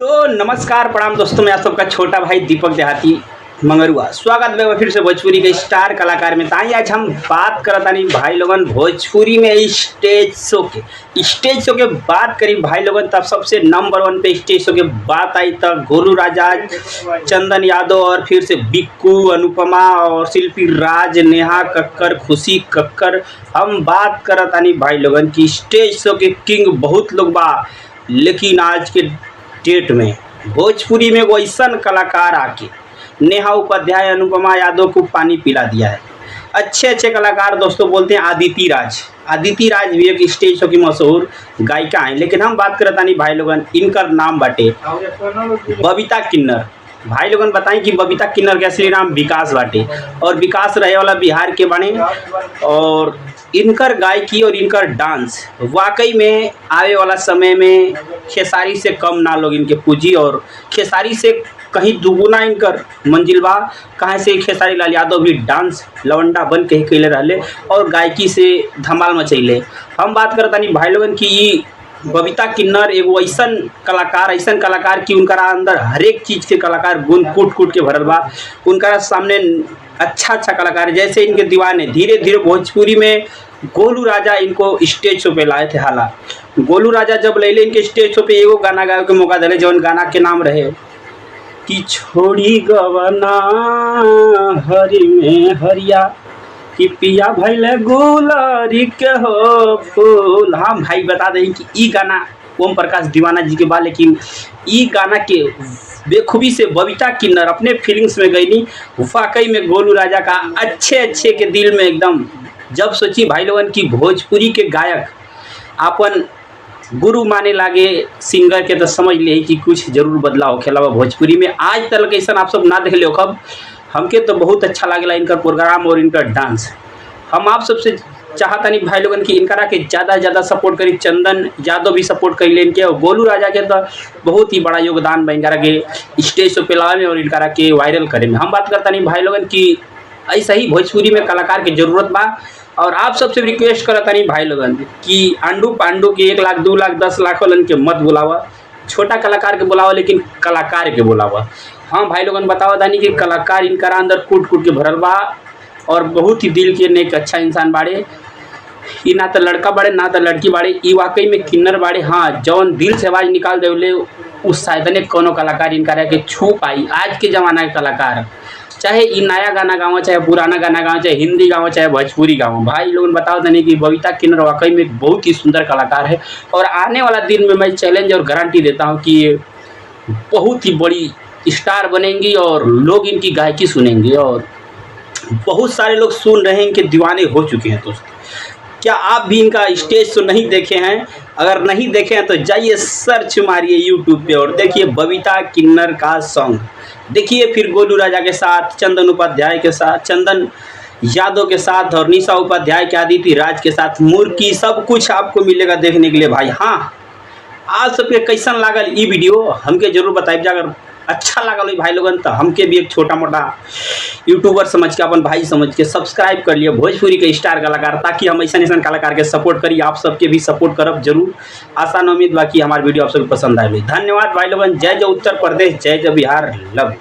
तो नमस्कार प्रणाम दोस्तों, मैं आप सबका छोटा भाई दीपक देहाती मंगरुआ स्वागत है फिर से भोजपुरी के स्टार कलाकार में। ताई आज हम बात करत तानी भाई लोगन भोजपुरी में स्टेज शो के बात करी भाई लोगन। तब सबसे नंबर 1 पे स्टेज शो के बात आई तब गोलू राजा, चंदन यादव और फिर से बिक्कू, अनुपमा और शिल्पी राज, नेहा कक्कर, खुशी कक्कर। हम बात करत तानी भाई लोगन की स्टेज शो के किंग बहुत लोग बा, लेकिन आज के डेट में भोजपुरी में वो ऐसा कलाकार आके नेहा उपाध्याय, अनुपमा यादव को पानी पिला दिया है। अच्छे कलाकार दोस्तों बोलते हैं आदिति राज भी एक स्टेज शो की मशहूर गायिका हैं। लेकिन हम बात करता नहीं भाई लोगन, इनका नाम बाटे बबीता किन्नर। भाई लोगन बताएं कि बबीता किन्नर का असली नाम विकास बाटे और विकास रहे वाला बिहार के बने। और इनकर गायकी और इनकर डांस वाकई में आवे वाला समय में खेसारी से कम ना लोग इनके पूजी, और खेसारी से कहीं दुगुना इनकर मंजिल बा। कहाँ से खेसारी लाल यादव भी डांस लवंडा बन के कैले रहले और गायकी से धमाल मचैले। हम बात करता नहीं भाई लोगन की बबीता किन्नर एगो ऐसन कलाकार कि उनका अंदर हर एक चीज़ के कलाकार गुण कूट के भरल बा। उनका सामने अच्छा कलाकार जैसे इनके दीवाने धीरे धीरे भोजपुरी में गोलू राजा इनको स्टेज शो पे लाए थे। हालांकि गोलू राजा जब ले इनके स्टेज शो पे एगो गाना गावे के मौका दिले, जौन गाना के नाम रहे कि छोड़ी गवना हरी में हरिया कि पिया भैले गुलारी के हो फूल। हाँ भाई बता दें कि ई गाना ओम प्रकाश दीवाना जी के बाद, लेकिन ई गाना के बेखूबी से बबीता किन्नर अपने फीलिंग्स में गई नहीं। वाकई में गोलू राजा का अच्छे के दिल में एकदम जब सोची भाई लोगन की भोजपुरी के गायक अपन गुरु माने लागे सिंगर के, तो समझ ले कि कुछ जरूर बदलाव खेला भोजपुरी में। आज तक ऐसा आप सब ना देख ले कब, हमके तो बहुत अच्छा लगेला इनका प्रोग्राम और इनका डांस। हम आप सबसे चाहता नहीं भाई लोगन की इनकरा के ज़्यादा से ज़्यादा सपोर्ट करी। चंदन यादव भी सपोर्ट कर ले इनके, और गोलू राजा के तो बहुत ही बड़ा योगदान बा इनकरा के स्टेज शो पे लावे में और इनकरा के वायरल करे में। हम बात करता नहीं भाई लोगन की ऐसा ही भोजपुरी में कलाकार की ज़रूरत बा। और आप सबसे रिक्वेस्ट करता नहीं भाई लोगन कि आंडू पांडू के 1 लाख 2 लाख 10 लाख वालन के मत बुलावा, छोटा कलाकार के बुलावा, लेकिन कलाकार के बुलावा। हाँ भाई लोगन बतावा दानी कि कलाकार इनका अंदर कूट के भरल बा और बहुत ही दिल के नेक अच्छा इंसान बाड़े। ई ना तो लड़का बाड़े ना तो लड़की बाड़े, ई वाकई में किन्नर बाड़े। हाँ जौन दिल से आवाज़ निकाल देवले उस शायद ने कोनो कलाकार इनका रह के छू पाई। आज के ज़माना के कलाकार चाहे ई नया गाना गावा, चाहे पुराना गाना गावा, चाहे हिंदी गावा, चाहे भोजपुरी गावा, भाई लोगन बताओ नहीं कि बबीता किन्नर वाकई में बहुत ही सुंदर कलाकार है। और आने वाला दिन में मैं चैलेंज और गारंटी देता हूँ कि ये बहुत ही बड़ी स्टार बनेंगी और लोग इनकी गायकी सुनेंगे। और बहुत सारे लोग सुन रहे हैं, इनके दीवाने हो चुके हैं। दोस्तों क्या आप भी इनका स्टेज शो नहीं देखे हैं? अगर नहीं देखे हैं तो जाइए सर्च मारिए यूट्यूब पे और देखिए बबीता किन्नर का सॉन्ग। देखिए फिर गोलू राजा के साथ, चंदन उपाध्याय के साथ, चंदन यादव के साथ और निशा उपाध्याय के आदिति राज के साथ मुर्की, सब कुछ आपको मिलेगा देखने के लिए भाई। हाँ आज सबके कैसन लागल ई वीडियो हमके जरूर बताइए। अगर अच्छा लागल भाई लोगन तो हमके भी एक छोटा मोटा यूट्यूबर समझ के, अपन भाई समझ के सब्सक्राइब कर लिए भोजपुरी के स्टार कलाकार, ताकि हम ऐसा कलाकार के सपोर्ट करिए। आप सबके भी सपोर्ट करब जरूर। आसान उम्मीद बाकी हमारे वीडियो आप सबको पसंद आए। धन्यवाद भाई लोगन। जय जय उत्तर प्रदेश, जय जय बिहार, लव।